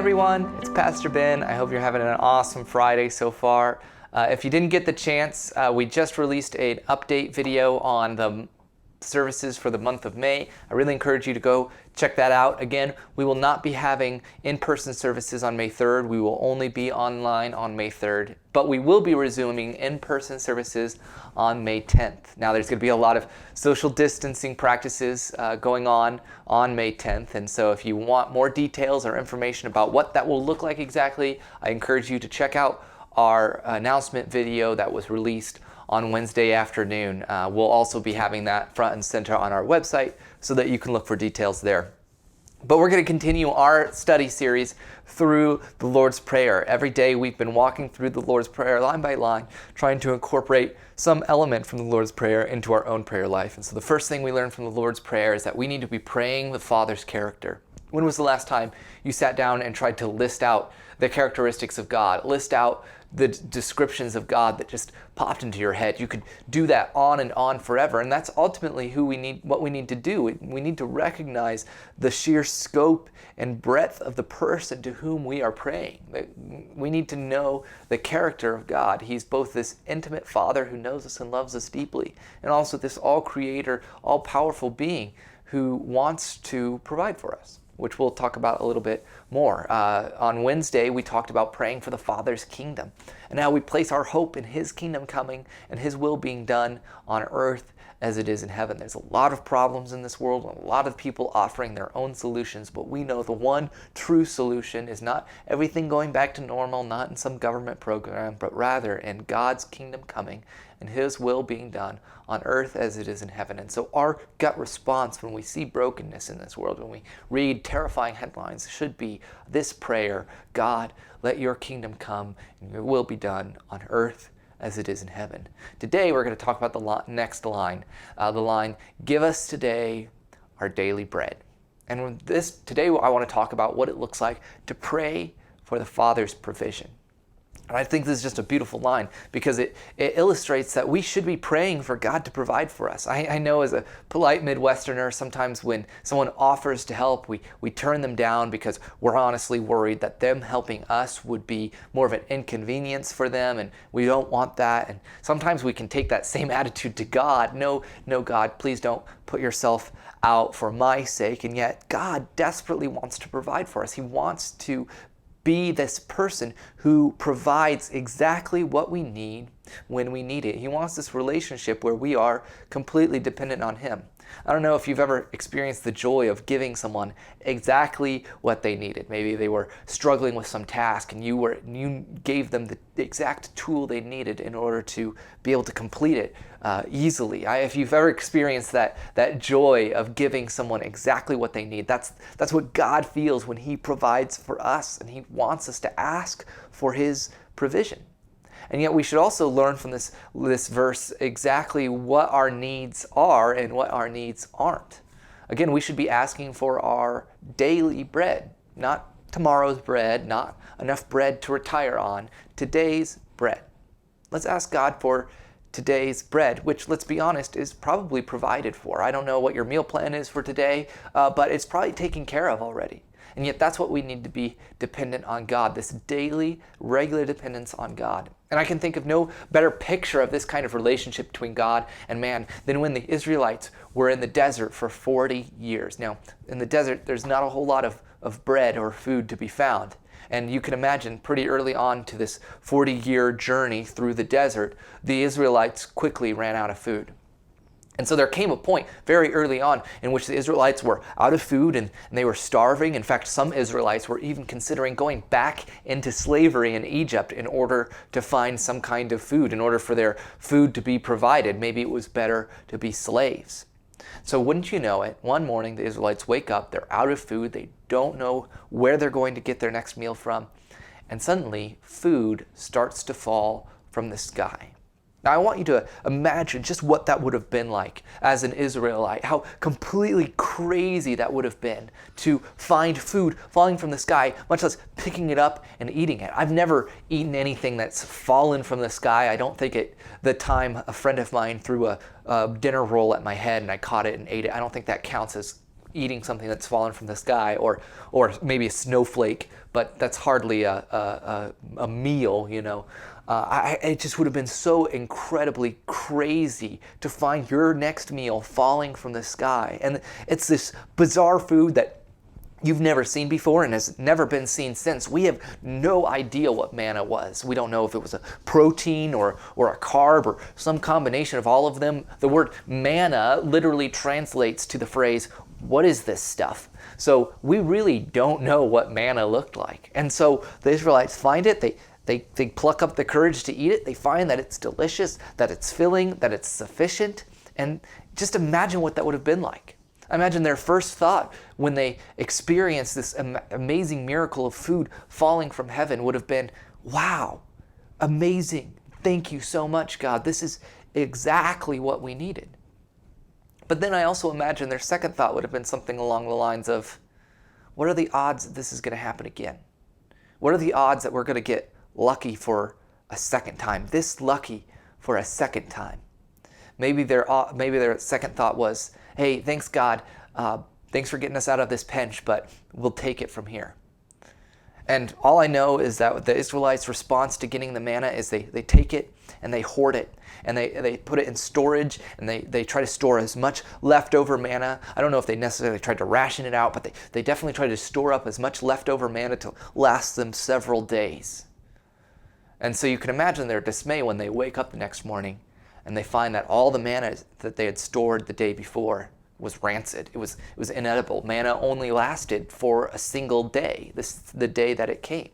everyone, it's Pastor Ben. I hope you're having an awesome Friday so far. If you didn't get the chance, we just released an update video on the services for the month of May. I really encourage you to go check that out. Again, we will not be having in-person services on May 3rd. We will only be online on May 3rd, but we will be resuming in-person services on May 10th. Now, there's going to be a lot of social distancing practices going on May 10th, and so if you want more details or information about what that will look like exactly, I encourage you to check out our announcement video that was released on Wednesday afternoon. We'll also be having that front and center on our website so that you can look for details there. But we're going to continue our study series through the Lord's Prayer. Every day we've been walking through the Lord's Prayer line by line, trying to incorporate some element from the Lord's Prayer into our own prayer life. And so the first thing we learn from the Lord's Prayer is that we need to be praying the Father's character. When was the last time you sat down and tried to list out the characteristics of God, list out the descriptions of God that just popped into your head? You could do that on and on forever, and that's ultimately what we need to do. We need to recognize the sheer scope and breadth of the person to whom we are praying. We need to know the character of God. He's both this intimate Father who knows us and loves us deeply, and also this all-creator, all-powerful being who wants to provide for us, which we'll talk about a little bit more. On Wednesday, we talked about praying for the Father's kingdom, and how we place our hope in His kingdom coming and His will being done on earth as it is in heaven. There's a lot of problems in this world, and a lot of people offering their own solutions, but we know the one true solution is not everything going back to normal, not in some government program, but rather in God's kingdom coming and His will being done on earth as it is in heaven. And so our gut response when we see brokenness in this world, when we read terrifying headlines, should be this prayer: God, let your kingdom come and your will be done on earth as it is in heaven. Today we're going to talk about the next line, the line, give us today our daily bread. And today I want to talk about what it looks like to pray for the Father's provision. And I think this is just a beautiful line because it illustrates that we should be praying for God to provide for us. I know as a polite Midwesterner, sometimes when someone offers to help, we turn them down because we're honestly worried that them helping us would be more of an inconvenience for them, and we don't want that. And sometimes we can take that same attitude to God. No, God, please don't put yourself out for my sake. And yet God desperately wants to provide for us. He wants to be this person who provides exactly what we need when we need it. He wants this relationship where we are completely dependent on Him. I don't know if you've ever experienced the joy of giving someone exactly what they needed. Maybe they were struggling with some task and you gave them the exact tool they needed in order to be able to complete it easily. If you've ever experienced that joy of giving someone exactly what they need, that's what God feels when He provides for us, and He wants us to ask for His provision. And yet we should also learn from this verse exactly what our needs are and what our needs aren't. Again, we should be asking for our daily bread, not tomorrow's bread, not enough bread to retire on, today's bread. Let's ask God for today's bread, which, let's be honest, is probably provided for. I don't know what your meal plan is for today, but it's probably taken care of already. And yet that's what we need to be dependent on God, this daily, regular dependence on God. And I can think of no better picture of this kind of relationship between God and man than when the Israelites were in the desert for 40 years. Now, in the desert, there's not a whole lot of bread or food to be found. And you can imagine pretty early on to this 40-year journey through the desert, the Israelites quickly ran out of food. And so there came a point very early on in which the Israelites were out of food and they were starving. In fact, some Israelites were even considering going back into slavery in Egypt in order to find some kind of food, in order for their food to be provided. Maybe it was better to be slaves. So wouldn't you know it, one morning the Israelites wake up, they're out of food, they don't know where they're going to get their next meal from, and suddenly food starts to fall from the sky. Now, I want you to imagine just what that would have been like as an Israelite, how completely crazy that would have been to find food falling from the sky, much less picking it up and eating it. I've never eaten anything that's fallen from the sky. I don't think at the time a friend of mine threw a dinner roll at my head and I caught it and ate it. I don't think that counts as eating something that's fallen from the sky, or maybe a snowflake, but that's hardly a meal, you know. It just would have been so incredibly crazy to find your next meal falling from the sky. And it's this bizarre food that you've never seen before and has never been seen since. We have no idea what manna was. We don't know if it was a protein or a carb or some combination of all of them. The word manna literally translates to the phrase, "What is this stuff?" So we really don't know what manna looked like. And so the Israelites find it, they pluck up the courage to eat it, they find that it's delicious, that it's filling, that it's sufficient. And just imagine what that would have been like. Imagine their first thought when they experienced this amazing miracle of food falling from heaven would have been, "Wow, amazing. Thank you so much, God. This is exactly what we needed." But then I also imagine their second thought would have been something along the lines of, what are the odds that this is going to happen again? What are the odds that we're going to get lucky for a second time? This lucky for a second time. Maybe their second thought was, "Hey, thanks God, thanks for getting us out of this pinch, but we'll take it from here." And all I know is that the Israelites' response to getting the manna is they take it and they hoard it, and they put it in storage, and they try to store as much leftover manna. I don't know if they necessarily tried to ration it out, but they definitely tried to store up as much leftover manna to last them several days. And so you can imagine their dismay when they wake up the next morning and they find that all the manna that they had stored the day before was rancid. It was inedible. Manna only lasted for a single day, the day that it came.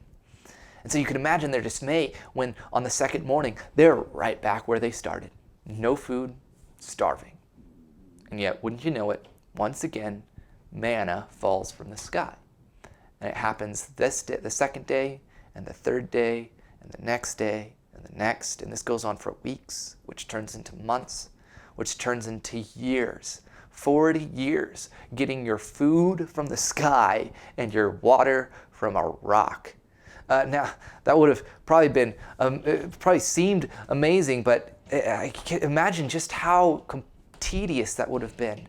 And so you can imagine their dismay when on the second morning, they're right back where they started. No food, starving. And yet, wouldn't you know it, once again, manna falls from the sky. And it happens this day, the second day, and the third day, and the next day, and the next, and this goes on for weeks, which turns into months, which turns into years. 40 years getting your food from the sky and your water from a rock. Now, that would have probably been, it probably seemed amazing, but I can't imagine just how tedious that would have been.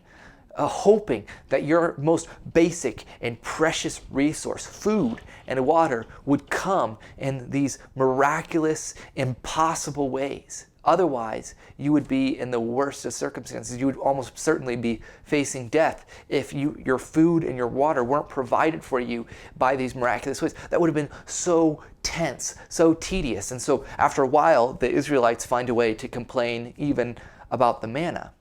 Hoping that your most basic and precious resource, food and water, would come in these miraculous, impossible ways. Otherwise, you would be in the worst of circumstances. You would almost certainly be facing death if your food and your water weren't provided for you by these miraculous ways. That would have been so tense, so tedious. And so after a while, the Israelites find a way to complain even about the manna.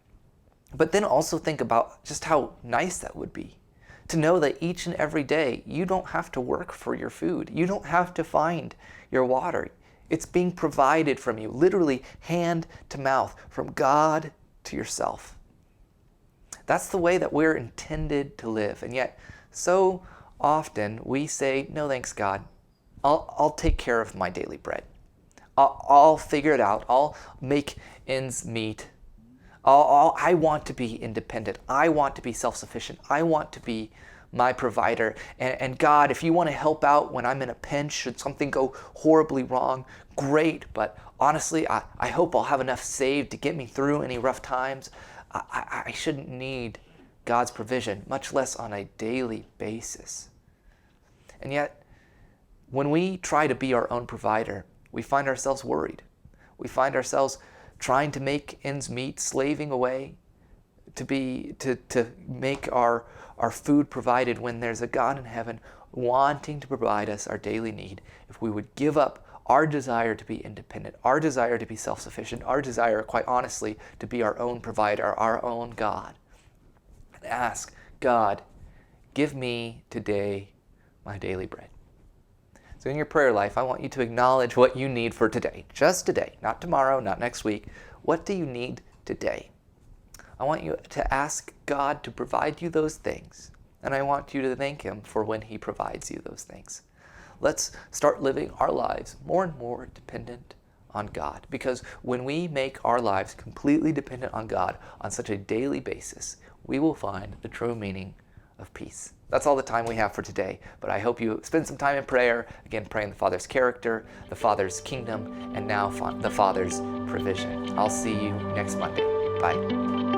But then also think about just how nice that would be. To know that each and every day, you don't have to work for your food. You don't have to find your water. It's being provided from you, literally hand to mouth, from God to yourself. That's the way that we're intended to live. And yet, so often we say, "No thanks, God. I'll take care of my daily bread. I'll figure it out. I'll make ends meet. I want to be independent. I want to be self-sufficient. I want to be my provider. And God, if you want to help out when I'm in a pinch, should something go horribly wrong, great. But honestly, I hope I'll have enough saved to get me through any rough times. I shouldn't need God's provision, much less on a daily basis." And yet, when we try to be our own provider, we find ourselves worried. We find ourselves trying to make ends meet, slaving away to make our food provided, when there's a God in heaven wanting to provide us our daily need. If we would give up our desire to be independent, our desire to be self-sufficient, our desire, quite honestly, to be our own provider, our own God, and ask, "God, give me today my daily bread." So in your prayer life, I want you to acknowledge what you need for today. Just today, not tomorrow, not next week. What do you need today? I want you to ask God to provide you those things. And I want you to thank Him for when He provides you those things. Let's start living our lives more and more dependent on God. Because when we make our lives completely dependent on God on such a daily basis, we will find the true meaning of peace. That's all the time we have for today, but I hope you spend some time in prayer, again, praying the Father's character, the Father's kingdom, and now the Father's provision. I'll see you next Monday. Bye.